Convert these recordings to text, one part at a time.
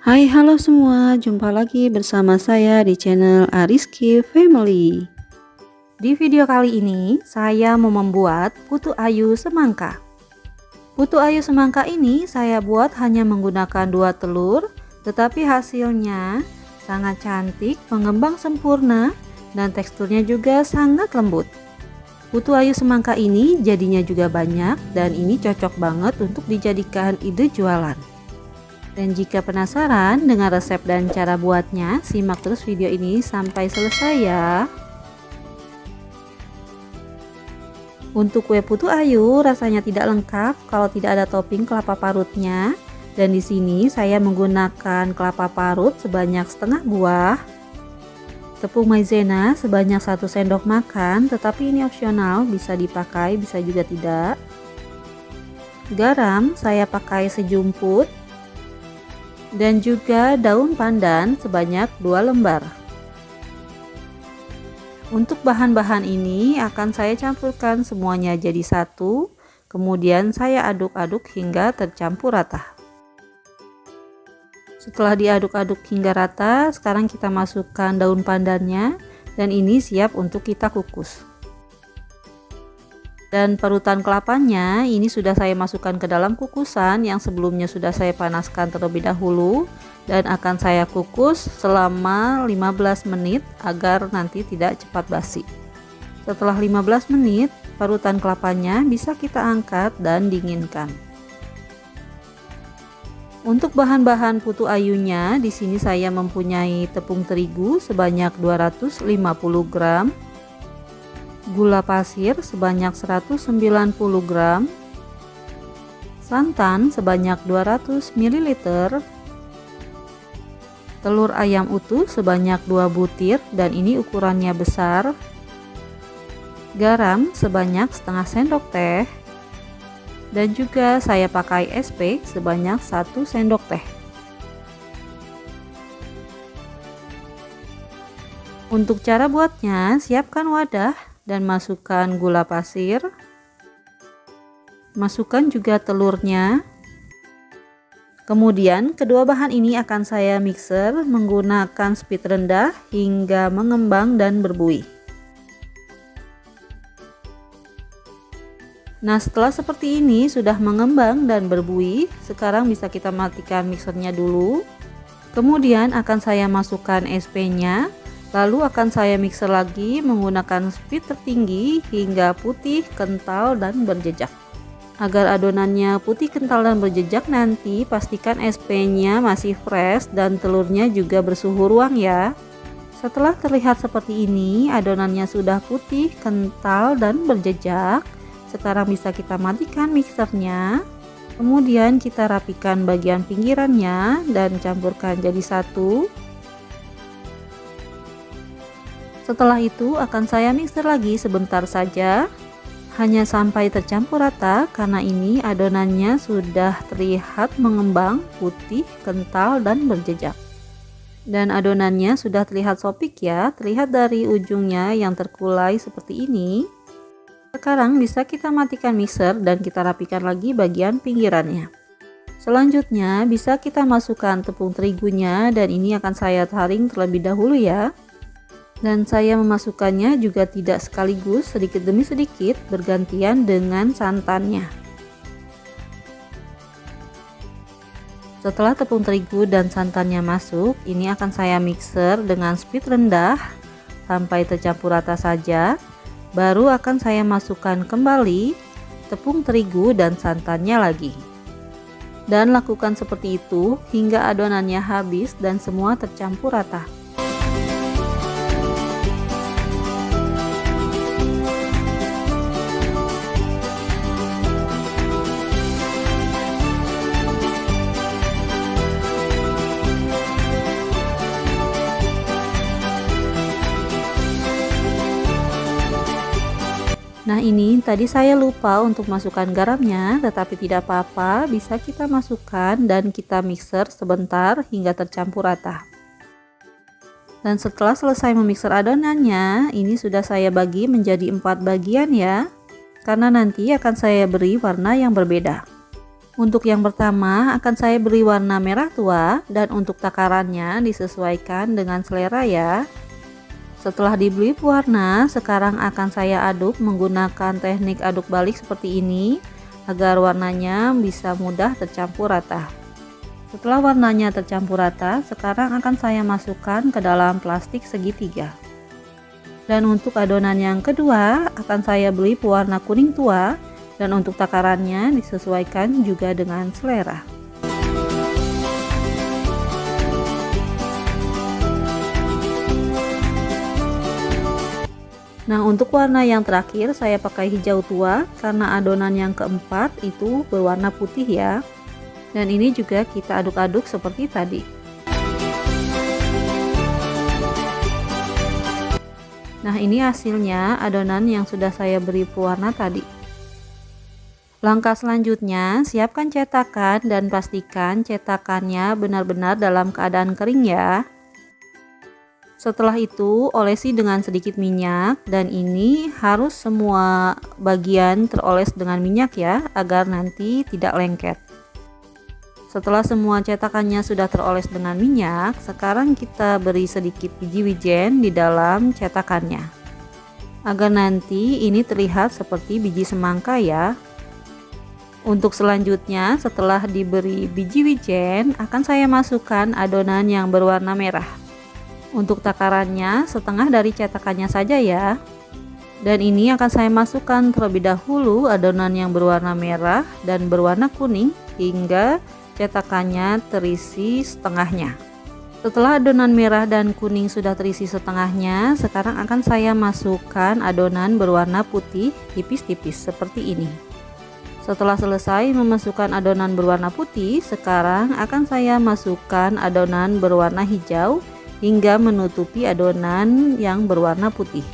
Hai, halo semua, jumpa lagi bersama saya di channel Ariski Family. Di video kali ini, saya mau membuat putu ayu semangka. Putu ayu semangka ini saya buat hanya menggunakan 2 telur, tetapi hasilnya sangat cantik, mengembang sempurna, dan teksturnya juga sangat lembut. Putu ayu semangka ini jadinya juga banyak, dan ini cocok banget untuk dijadikan ide jualan. Dan jika penasaran dengan resep dan cara buatnya, simak terus video ini sampai selesai ya. Untuk kue putu ayu rasanya tidak lengkap kalau tidak ada topping kelapa parutnya. Dan di sini saya menggunakan kelapa parut sebanyak setengah buah, tepung maizena sebanyak 1 sendok makan, tetapi ini opsional, bisa dipakai bisa juga tidak. Garam saya pakai sejumput, dan juga daun pandan sebanyak 2 lembar. Untuk bahan-bahan ini akan saya campurkan semuanya jadi satu, kemudian saya aduk-aduk hingga tercampur rata. Setelah diaduk-aduk hingga rata, sekarang kita masukkan daun pandannya, dan ini siap untuk kita kukus. Dan parutan kelapanya ini sudah saya masukkan ke dalam kukusan yang sebelumnya sudah saya panaskan terlebih dahulu, dan akan saya kukus selama 15 menit agar nanti tidak cepat basi. Setelah 15 menit, parutan kelapanya bisa kita angkat dan dinginkan. Untuk bahan-bahan putu ayunya, di sini saya mempunyai tepung terigu sebanyak 250 gram, gula pasir sebanyak 190 gram, santan sebanyak 200 ml, telur ayam utuh sebanyak 2 butir dan ini ukurannya besar, garam sebanyak setengah sendok teh, dan juga saya pakai SP sebanyak 1 sendok teh. Untuk cara buatnya, siapkan wadah dan masukkan gula pasir, masukkan juga telurnya. Kemudian kedua bahan ini akan saya mixer menggunakan speed rendah hingga mengembang dan berbuih. Nah, setelah seperti ini sudah mengembang dan berbuih, sekarang bisa kita matikan mixernya dulu. Kemudian akan saya masukkan SP-nya. Lalu akan saya mixer lagi menggunakan speed tertinggi hingga putih, kental, dan berjejak. Agar adonannya putih, kental, dan berjejak, nanti pastikan SP-nya masih fresh dan telurnya juga bersuhu ruang ya. Setelah terlihat seperti ini, adonannya sudah putih, kental, dan berjejak. Sekarang bisa kita matikan mixernya. Kemudian kita rapikan bagian pinggirannya dan campurkan jadi satu. Setelah itu akan saya mixer lagi sebentar saja, hanya sampai tercampur rata karena ini adonannya sudah terlihat mengembang, putih, kental, dan berjejak. Dan adonannya sudah terlihat sopik ya, terlihat dari ujungnya yang terkulai seperti ini. Sekarang bisa kita matikan mixer dan kita rapikan lagi bagian pinggirannya. Selanjutnya bisa kita masukkan tepung terigunya dan ini akan saya taring terlebih dahulu ya. Dan saya memasukkannya juga tidak sekaligus, sedikit demi sedikit bergantian dengan santannya. Setelah tepung terigu dan santannya masuk, ini akan saya mixer dengan speed rendah sampai tercampur rata saja. Baru akan saya masukkan kembali tepung terigu dan santannya lagi. Dan lakukan seperti itu hingga adonannya habis dan semua tercampur rata. Nah, ini tadi saya lupa untuk masukkan garamnya, tetapi tidak apa-apa, bisa kita masukkan dan kita mixer sebentar hingga tercampur rata. Dan setelah selesai memixer adonannya, ini sudah saya bagi menjadi 4 bagian ya, karena nanti akan saya beri warna yang berbeda. Untuk yang pertama akan saya beri warna merah tua dan untuk takarannya disesuaikan dengan selera ya. Setelah diberi pewarna, sekarang akan saya aduk menggunakan teknik aduk balik seperti ini agar warnanya bisa mudah tercampur rata. Setelah warnanya tercampur rata, sekarang akan saya masukkan ke dalam plastik segitiga. Dan untuk adonan yang kedua akan saya beri pewarna kuning tua dan untuk takarannya disesuaikan juga dengan selera. Nah, untuk warna yang terakhir saya pakai hijau tua karena adonan yang keempat itu berwarna putih ya. Dan ini juga kita aduk-aduk seperti tadi. Nah, ini hasilnya adonan yang sudah saya beri pewarna tadi. Langkah selanjutnya, siapkan cetakan dan pastikan cetakannya benar-benar dalam keadaan kering ya. Setelah itu, olesi dengan sedikit minyak dan ini harus semua bagian teroles dengan minyak ya, agar nanti tidak lengket. Setelah semua cetakannya sudah teroles dengan minyak, sekarang kita beri sedikit biji wijen di dalam cetakannya. Agar nanti ini terlihat seperti biji semangka ya. Untuk selanjutnya, setelah diberi biji wijen, akan saya masukkan adonan yang berwarna merah. Untuk takarannya, setengah dari cetakannya saja ya. Dan ini akan saya masukkan terlebih dahulu adonan yang berwarna merah dan berwarna kuning hingga cetakannya terisi setengahnya. Setelah adonan merah dan kuning sudah terisi setengahnya, sekarang akan saya masukkan adonan berwarna putih tipis-tipis seperti ini. Setelah selesai memasukkan adonan berwarna putih, sekarang akan saya masukkan adonan berwarna hijau hingga menutupi adonan yang berwarna putih.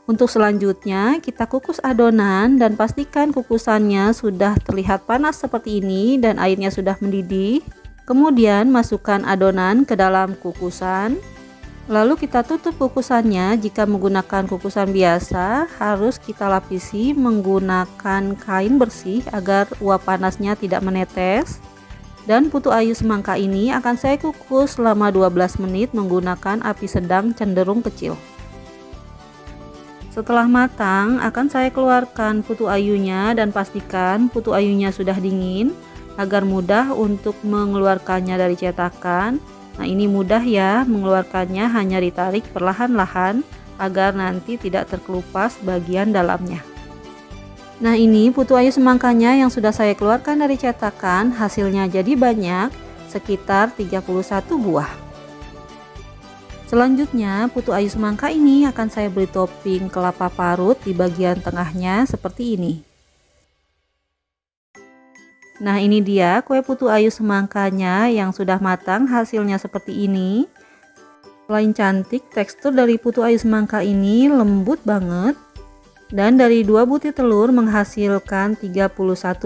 Untuk selanjutnya, kita kukus adonan dan pastikan kukusannya sudah terlihat panas seperti ini dan airnya sudah mendidih. Kemudian masukkan adonan ke dalam kukusan. Lalu kita tutup kukusannya. Jika menggunakan kukusan biasa, harus kita lapisi menggunakan kain bersih agar uap panasnya tidak menetes. Dan putu ayu semangka ini akan saya kukus selama 12 menit menggunakan api sedang cenderung kecil. Setelah matang, akan saya keluarkan putu ayunya dan pastikan putu ayunya sudah dingin agar mudah untuk mengeluarkannya dari cetakan. Nah, ini mudah ya, mengeluarkannya hanya ditarik perlahan-lahan agar nanti tidak terkelupas bagian dalamnya. Nah, ini putu ayu semangkanya yang sudah saya keluarkan dari cetakan, hasilnya jadi banyak, sekitar 31 buah. Selanjutnya, putu ayu semangka ini akan saya beri topping kelapa parut di bagian tengahnya seperti ini. Nah, ini dia kue putu ayu semangkanya yang sudah matang, hasilnya seperti ini. Selain cantik, tekstur dari putu ayu semangka ini lembut banget. Dan dari 2 butir telur menghasilkan 31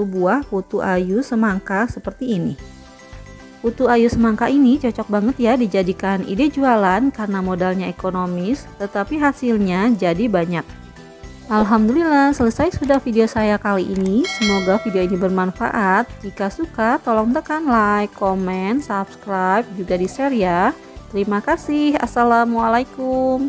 buah putu ayu semangka seperti ini. Putu ayu semangka ini cocok banget ya dijadikan ide jualan karena modalnya ekonomis, tetapi hasilnya jadi banyak. Alhamdulillah, selesai sudah video saya kali ini. Semoga video ini bermanfaat. Jika suka, tolong tekan like, komen, subscribe, juga di share ya. Terima kasih. Assalamualaikum.